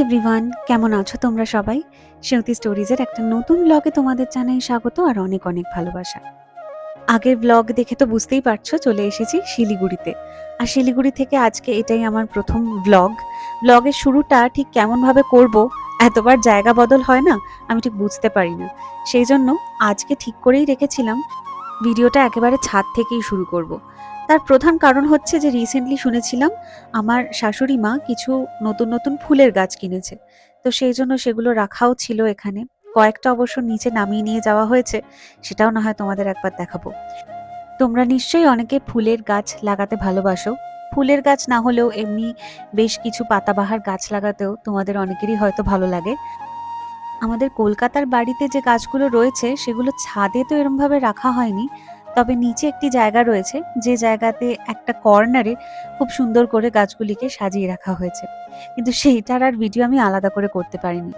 Everyone, কেমন আছো তোমরা সবাই? সেউতি স্টোরিজের একটা নতুন ব্লগে তোমাদের জানাই স্বাগত আর অনেক অনেক ভালোবাসা। আগের ব্লগ দেখে তো বুঝতেই পারছো চলে এসেছি শিলিগুড়িতে। আর শিলিগুড়ি থেকে আজকে এটাই আমার প্রথম ব্লগ। ব্লগের শুরুটা ঠিক কেমনভাবে করব, এতবার জায়গা বদল হয় না, আমি ঠিক বুঝতে পারি না। সেই জন্য আজকে ঠিক করেই রেখেছিলাম ভিডিওটা একেবারে ছাদ থেকেই শুরু করব। তার প্রধান কারণ হচ্ছে যে রিসেন্টলি শুনেছিলাম আমার শাশুড়ি মা কিছু নতুন নতুন ফুলের গাছ কিনেছে। তো সেই জন্য সেগুলো রাখাও ছিল এখানে। কয়েকটা অবশ্য নিচে নামিয়ে নিয়ে যাওয়া হয়েছে, সেটাও না হয় তোমাদের একবার দেখাবো। তোমরা নিশ্চয়ই অনেকে ফুলের গাছ লাগাতে ভালোবাসো। ফুলের গাছ না হলেও এমনি বেশ কিছু পাতাবাহার গাছ লাগাতেও তোমাদের অনেকেরই হয়তো ভালো লাগে। আমাদের কলকাতার বাড়িতে যে গাছগুলো রয়েছে সেগুলো ছাদে তো এরমভাবে রাখা হয়নি, তবে নিচে একটি জায়গা রয়েছে যে জায়গাতে একটা কর্নারে খুব সুন্দর করে গাছগুলিকে সাজিয়ে রাখা হয়েছে, কিন্তু সেইটার আর ভিডিও আমি আলাদা করে করতে পারিনি।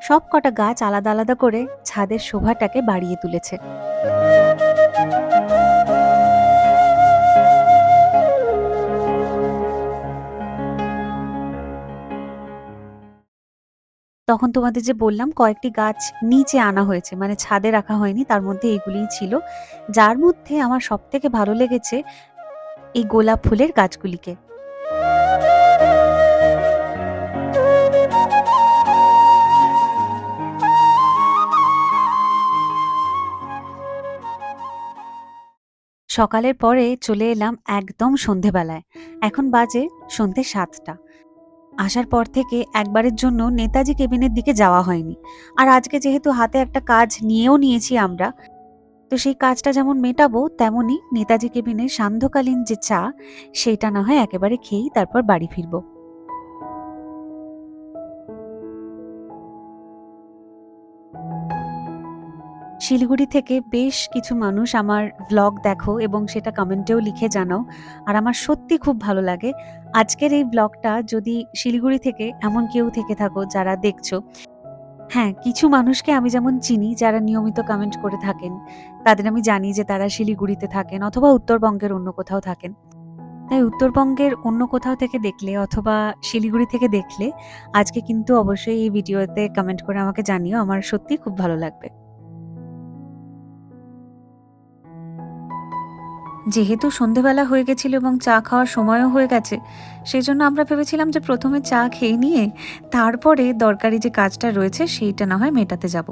সব কটা গাছ আলাদা আলাদা করে ছাদের শোভাটাকে বাড়িয়ে তুলেছে। তখন তোমাদের যে বললাম কয়েকটি গাছ নিচে আনা হয়েছে, মানে ছাদে রাখা হয়নি, তার মধ্যে এইগুলিই ছিল। যার মধ্যে আমার সব থেকে ভালো লেগেছে এই গোলাপ ফুলের গাছগুলিকে। সকালের পরে চলে এলাম একদম সন্ধেবেলায়। এখন বাজে সন্ধে 7টা। আসার পর থেকে একবারের জন্য নেতাজি কেবিনের দিকে যাওয়া হয়নি। আর আজকে যেহেতু হাতে একটা কাজ নিয়েও নিয়েছি আমরা, তো সেই কাজটা যেমন মেটাবো তেমনি নেতাজি কেবিনের সান্ধ্যকালীন যে চা, সেইটা না হয় একেবারে খেয়েই তারপর বাড়ি ফিরবো। শিলিগুড়ি থেকে বেশ কিছু মানুষ আমার ভ্লগ দেখো এবং সেটা কমেন্টেও লিখে জানাও, আর আমার সত্যি খুব ভালো লাগে। আজকের এই ব্লগটা যদি শিলিগুড়ি থেকে এমন কেউ থেকে থাকো যারা দেখছো, হ্যাঁ, কিছু মানুষকে আমি যেমন চিনি যারা নিয়মিত কমেন্ট করে থাকেন, তাদের আমি জানি যে তারা শিলিগুড়িতে থাকেন অথবা উত্তরবঙ্গের অন্য কোথাও থাকেন। তাই উত্তরবঙ্গের অন্য কোথাও থেকে দেখলে অথবা শিলিগুড়ি থেকে দেখলে আজকে কিন্তু অবশ্যই এই ভিডিওতে কমেন্ট করে আমাকে জানিও, আমার সত্যি খুব ভালো লাগবে। যেহেতু সন্ধেবেলা হয়ে গেছিল এবং চা খাওয়ার সময়ও হয়ে গেছে, সেই জন্য আমরা ভেবেছিলাম যে প্রথমে চা খেয়ে নিয়ে তারপরে দরকারি যে কাজটা রয়েছে সেইটা না হয় মেটাতে যাব।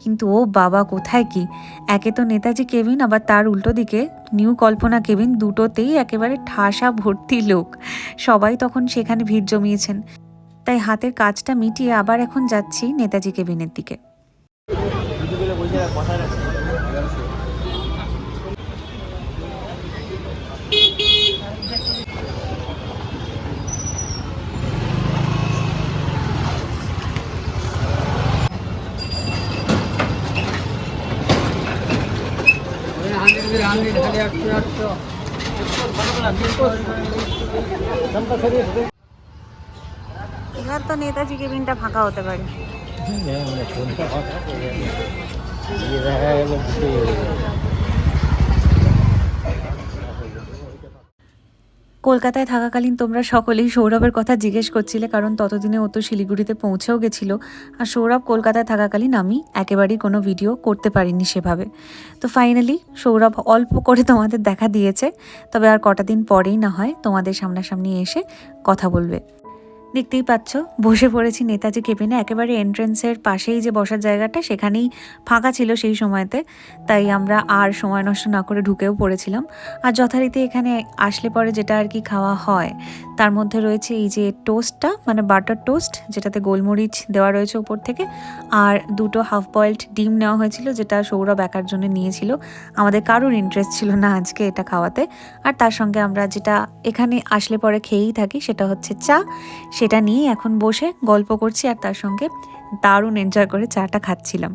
কিন্তু ও বাবা, কোথায় কি! একে তো নেতাজি কেবিন, আবার তার উল্টো দিকে নিউ কল্পনা কেবিন, দুটোতেই একেবারে ঠাসা ভর্তি লোক। সবাই তখন সেখানে ভিড় জমিয়েছেন। তাই হাতের কাজটা মিটিয়ে আবার এখন যাচ্ছি নেতাজি কেবিনের দিকে। এবার তো নেতাজি কেবিনটা ফাঁকা হতে পারে। কলকাতায় থাকাকালীন তোমরা সকলেই সৌরভের কথা জিজ্ঞেস করছিলে, কারণ ততদিনে ও তো শিলিগুড়িতে পৌঁছেও গেছিলো। আর সৌরভ কলকাতায় থাকাকালীন আমি একেবারেই কোনো ভিডিও করতে পারিনি সেভাবে। তো ফাইনালি সৌরভ অল্প করে তোমাদের দেখা দিয়েছে, তবে আর কটা দিন পরেই না হয় তোমাদের সামনাসামনি এসে কথা বলবে। দেখতেই পাচ্ছ বসে পড়েছি নেতাজি কেবিনে, একেবারে এন্ট্রেন্সের পাশেই যে বসার জায়গাটা সেখানেই ফাঁকা ছিল সেই সময়তে। তাই আমরা আর সময় নষ্ট না করে ঢুকেও পড়েছিলাম। আর যথারীতি এখানে আসলে পরে যেটা আর কি খাওয়া হয় তার মধ্যে রয়েছে এই যে টোস্টটা, মানে বাটার টোস্ট, যেটাতে গোলমরিচ দেওয়া রয়েছে উপর থেকে, আর দুটো হাফ বয়েলড ডিম নেওয়া হয়েছিল, যেটা সৌরভ একার জন্য নিয়েছিল। আমাদের কারোর ইন্টারেস্ট ছিল না আজকে এটা খাওয়াতে। আর তার সঙ্গে আমরা যেটা এখানে আসলে পরে খেয়েই থাকি সেটা হচ্ছে চা। সেটা নিয়ে এখন বসে গল্প করছি আর তার সঙ্গে দারুণ এনজয় করে চাটা খাচ্ছিলাম।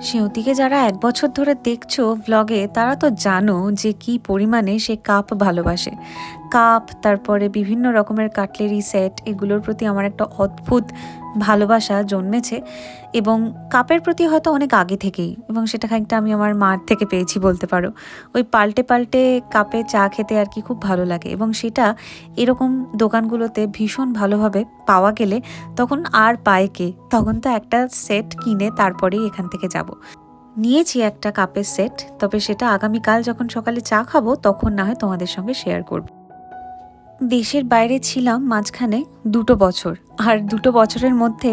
সেউতিকে যারা ১ বছর ধরে দেখছো ভ্লগে, তারা তো জানো যে কি পরিমাণে সে কাপ ভালোবাসে। কাপ, তারপরে বিভিন্ন রকমের কাটলেরি সেট, এগুলোর প্রতি আমার একটা অদ্ভুত ভালোবাসা জন্মেছে এবং কাপের প্রতি হয়তো অনেক আগে থেকেই, এবং সেটা খানিকটা আমি আমার মার থেকে পেয়েছি বলতে পারো। ওই পাল্টে পাল্টে কাপে চা খেতে আর কি খুব ভালো লাগে, এবং সেটা এরকম দোকানগুলোতে ভীষণ ভালোভাবে পাওয়া গেলে তখন আর পায় কে? তখন তো একটা সেট কিনে তারপরেই এখান থেকে যাব। নিয়েছি একটা কাপের সেট, তবে সেটা আগামীকাল যখন সকালে চা খাবো তখন না হয় তোমাদের সঙ্গে শেয়ার করব। দেশের বাইরে ছিলাম মাঝখানে ২ বছর, আর ২ বছরের মধ্যে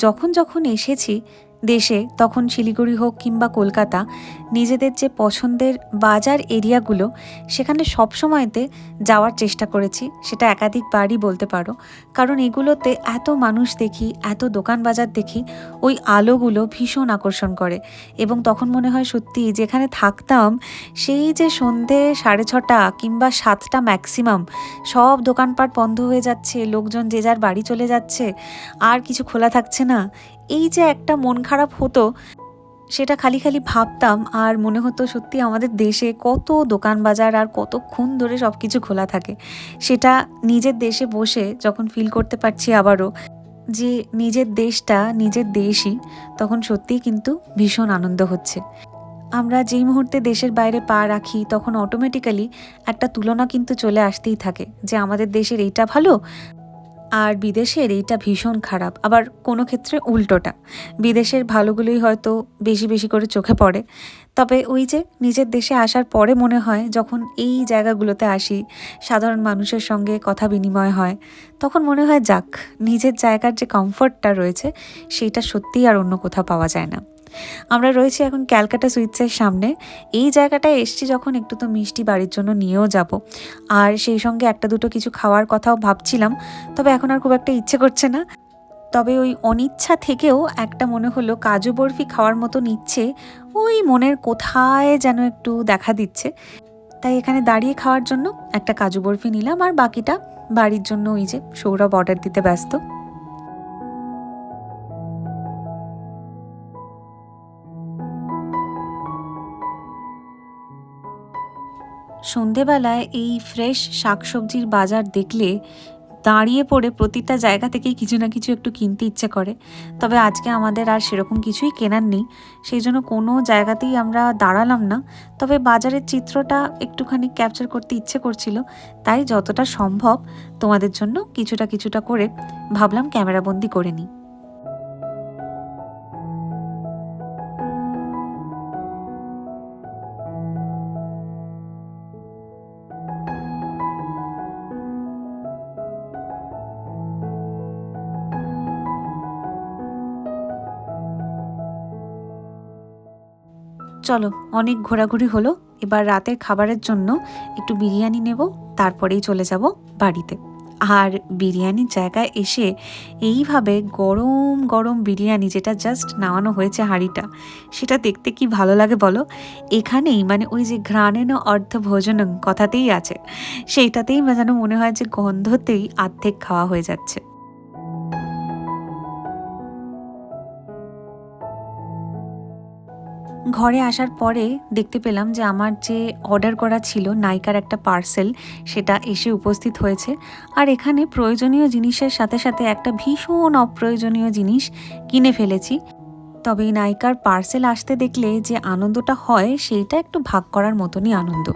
যখন যখন এসেছি দেশে, তখন শিলিগুড়ি হোক কিংবা কলকাতা, নিজেদের যে পছন্দের বাজার এরিয়াগুলো সেখানে সবসময়তে যাওয়ার চেষ্টা করেছি। সেটা একাধিকবারই বলতে পারো, কারণ এগুলোতে এত মানুষ দেখি, এত দোকান বাজার দেখি, ওই আলোগুলো ভীষণ আকর্ষণ করে। এবং তখন মনে হয় সত্যি যেখানে থাকতাম সেই যে সন্ধে 6:30 কিংবা 7টা ম্যাক্সিমাম, সব দোকানপাট বন্ধ হয়ে যাচ্ছে, লোকজন যে যার বাড়ি চলে যাচ্ছে, আর কিছু খোলা থাকছে না, এই যে একটা মন খারাপ হতো, সেটা খালি খালি ভাবতাম আর মনে হতো সত্যি আমাদের দেশে কত দোকান বাজার আর কতক্ষণ ধরে সব কিছু খোলা থাকে। সেটা নিজের দেশে বসে যখন ফিল করতে পারছি আবারও যে নিজের দেশটা নিজের দেশই, তখন সত্যিই কিন্তু ভীষণ আনন্দ হচ্ছে। আমরা যেই মুহূর্তে দেশের বাইরে পা রাখি তখন অটোমেটিক্যালি একটা তুলনা কিন্তু চলে আসতেই থাকে যে আমাদের দেশের এইটা ভালো আর বিদেশের এইটা ভীষণ খারাপ। আবার কোনো ক্ষেত্রে উল্টোটা, বিদেশের ভালোগুলোই হয়তো বেশি বেশি করে চোখে পড়ে। তবে ওই যে নিজের দেশে আসার পরে মনে হয় যখন এই জায়গাগুলোতে আসি, সাধারণ মানুষের সঙ্গে কথা বিনিময় হয়, তখন মনে হয় যাক, নিজের জায়গার যে কমফর্টটা রয়েছে সেইটা সত্যিই আর অন্য কোথাও পাওয়া যায় না। আমরা রয়েছি এখন ক্যালকাটা সুইটসের সামনে। এই জায়গাটায় এসছি যখন, একটু তো মিষ্টি বাড়ির জন্য নিয়েও যাব, আর সেই সঙ্গে একটা দুটো কিছু খাওয়ার কথাও ভাবছিলাম, তবে এখন আর খুব একটা ইচ্ছে করছে না। তবে ওই অনিচ্ছা থেকেও একটা মনে হলো কাজু বরফি খাওয়ার মতন ইচ্ছে ওই মনের কোথায় যেন একটু দেখা দিচ্ছে। তাই এখানে দাঁড়িয়ে খাওয়ার জন্য একটা কাজু বরফি নিলাম, আর বাকিটা বাড়ির জন্য ওই যে সৌরভ অর্ডার দিতে ব্যস্ত। সন্ধেবেলায় এই ফ্রেশ শাকসবজির বাজার দেখলে দাঁড়িয়ে পড়ে প্রতিটা জায়গা থেকেই কিছু না কিছু একটু কিনতে ইচ্ছে করে। তবে আজকে আমাদের আর সেরকম কিছুই কেনার নেই, সেই জন্য কোনো জায়গাতেই আমরা দাঁড়ালাম না। তবে বাজারের চিত্রটা একটুখানি ক্যাপচার করতে ইচ্ছে করছিল, তাই যতটা সম্ভব তোমাদের জন্য কিছুটা কিছুটা করে ভাবলাম ক্যামেরাবন্দি করে নিই। চলো, অনেক ঘোরাঘুরি হলো, এবার রাতের খাবারের জন্য একটু বিরিয়ানি নেব, তারপরেই চলে যাব বাড়িতে। আর বিরিয়ানির জায়গায় এসে এইভাবে গরম গরম বিরিয়ানি, যেটা জাস্ট নামানো হয়েছে হাঁড়িটা, সেটা দেখতে কি ভালো লাগে বলো। এখানেই মানে ওই যে ঘ্রাণেন অর্ধ ভোজনং কথাতেই আছে, সেইটাতেই যেন মনে হয় যে গন্ধতেই অর্ধেক খাওয়া হয়ে যাচ্ছে। ঘরে আসার পরে দেখতে পেলাম যে আমার যে অর্ডার করা ছিল নাইকার একটা পার্সেল, সেটা এসে উপস্থিত হয়েছে। আর এখানে প্রয়োজনীয় জিনিসের সাথে সাথে একটা ভীষণ অপ্রয়োজনীয় জিনিস কিনে ফেলেছি। তবে এই নাইকার পার্সেল আসতে দেখলে যে আনন্দটা হয়, সেইটা একটু ভাগ করার মতনই আনন্দ।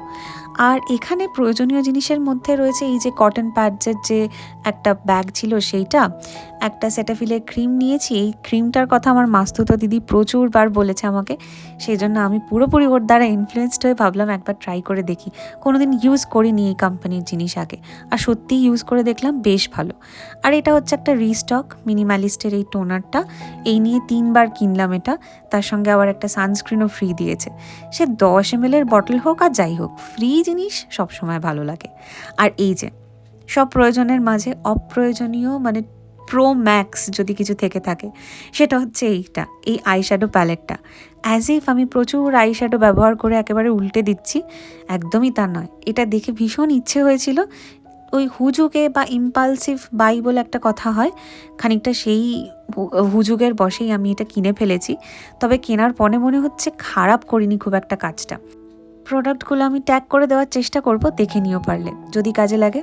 আর এখানে প্রয়োজনীয় জিনিসের মধ্যে রয়েছে এই যে কটন প্যাডসের যে একটা ব্যাগ ছিল সেইটা, একটা সেটাফিলের ক্রিম নিয়েছি। এই ক্রিমটার কথা আমার মাস্তুতো দিদি প্রচুরবার বলেছে আমাকে, সেই জন্য আমি পুরোপুরি ওর দ্বারা ইনফ্লুয়েসড হয়ে ভাবলাম একবার ট্রাই করে দেখি। কোনোদিন ইউজ করিনি এই কোম্পানির জিনিস আগে, আর সত্যিই ইউজ করে দেখলাম বেশ ভালো। আর এটা হচ্ছে একটা রিস্টক মিনিমালিস্টের এই টোনারটা, এই নিয়ে 3বার কিনলাম এটা। তার সঙ্গে আবার একটা সানস্ক্রিনও ফ্রি দিয়েছে। সে 10 ml বটল হোক আর যাই হোক, ফ্রি জিনিস সবসময় ভালো লাগে। আর এই যে সব প্রয়োজনের মাঝে অপ্রয়োজনীয় মানে প্রো ম্যাক্স যদি কিছু থেকে থাকে, সেটা হচ্ছে এইটা, এই আইশ্যাডো প্যালেটটা। অ্যাজ ইফ আমি প্রচুর আইশ্যাডো ব্যবহার করে একেবারে উল্টে দিচ্ছি, একদমই তা নয়। এটা দেখে ভীষণ ইচ্ছে হয়েছিল ওই হুজুগে বা ইম্পালসিভ বাই বলে একটা কথা হয়, খানিকটা সেই হুজুগের বশেই আমি এটা কিনে ফেলেছি। তবে কেনার পরে মনে হচ্ছে খারাপ করিনি খুব একটা কাজটা। প্রোডাক্টগুলো আমি ট্যাগ করে দেওয়ার চেষ্টা করব, দেখে নিও পারলে, যদি কাজে লাগে।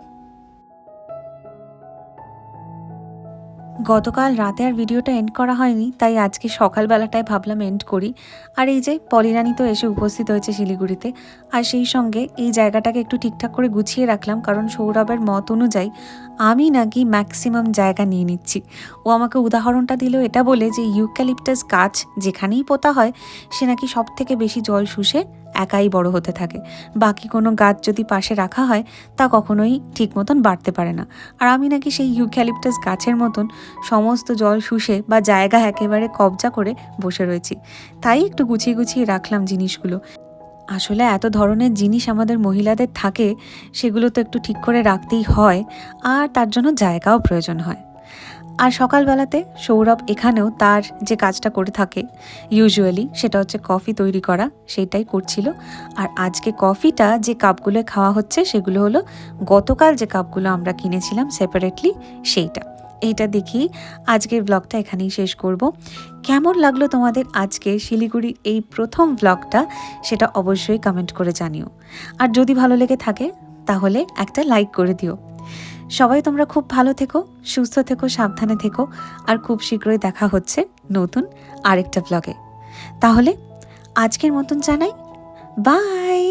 গতকাল রাতে আর ভিডিওটা এন্ড করা হয়নি, তাই আজকে সকালবেলাটায় ভাবলাম এন্ড করি। আর এই যে পলিরানি তো এসে উপস্থিত হয়েছে শিলিগুড়িতে, আর সেই সঙ্গে এই জায়গাটাকে একটু ঠিকঠাক করে গুছিয়ে রাখলাম, কারণ সৌরভের মত অনুযায়ী আমি নাকি ম্যাক্সিমাম জায়গা নিয়ে নিচ্ছি। ও আমাকে উদাহরণটা দিল এটা বলে যে ইউক্যালিপটাস গাছ যেখানেই পোতা হয় সে নাকি সব থেকে বেশি জল শুষে একাই বড় হতে থাকে, বাকি কোনো গাছ যদি পাশে রাখা হয় তা কখনোই ঠিক মতন বাড়তে পারে না। আর আমি নাকি সেই ইউক্যালিপটাস গাছের মতন সমস্ত জল শুষে বা জায়গা একেবারে কবজা করে বসে রয়েছি। তাই একটু গুছিয়ে গুছিয়ে রাখলাম জিনিসগুলো। আসলে এত ধরনের জিনিস আমাদের মহিলাদের থাকে, সেগুলো তো একটু ঠিক করে রাখতেই হয়, আর তার জন্য জায়গাও প্রয়োজন হয়। আর সকালবেলাতে সৌরভ এখানেও তার যে কাজটা করে থাকে ইউজুয়ালি, সেটা হচ্ছে কফি তৈরি করা, সেইটাই করছিল। আর আজকে কফিটা যে কাপগুলো খাওয়া হচ্ছে সেগুলো হলো গতকাল যে কাপগুলো আমরা কিনেছিলাম সেপারেটলি, সেইটা। এইটা দেখি আজকের ব্লগটা এখানেই শেষ করব। কেমন লাগলো তোমাদের আজকে শিলিগুড়ির এই প্রথম ব্লগটা, সেটা অবশ্যই কমেন্ট করে জানিও। আর যদি ভালো লেগে থাকে তাহলে একটা লাইক করে দিও। সবাই তোমরা খুব ভালো থেকো, সুস্থ থেকো, সাবধানে থেকো, আর খুব শীঘ্রই দেখা হচ্ছে নতুন আরেকটা ব্লগে। তাহলে আজকের মতন জানাই বাই।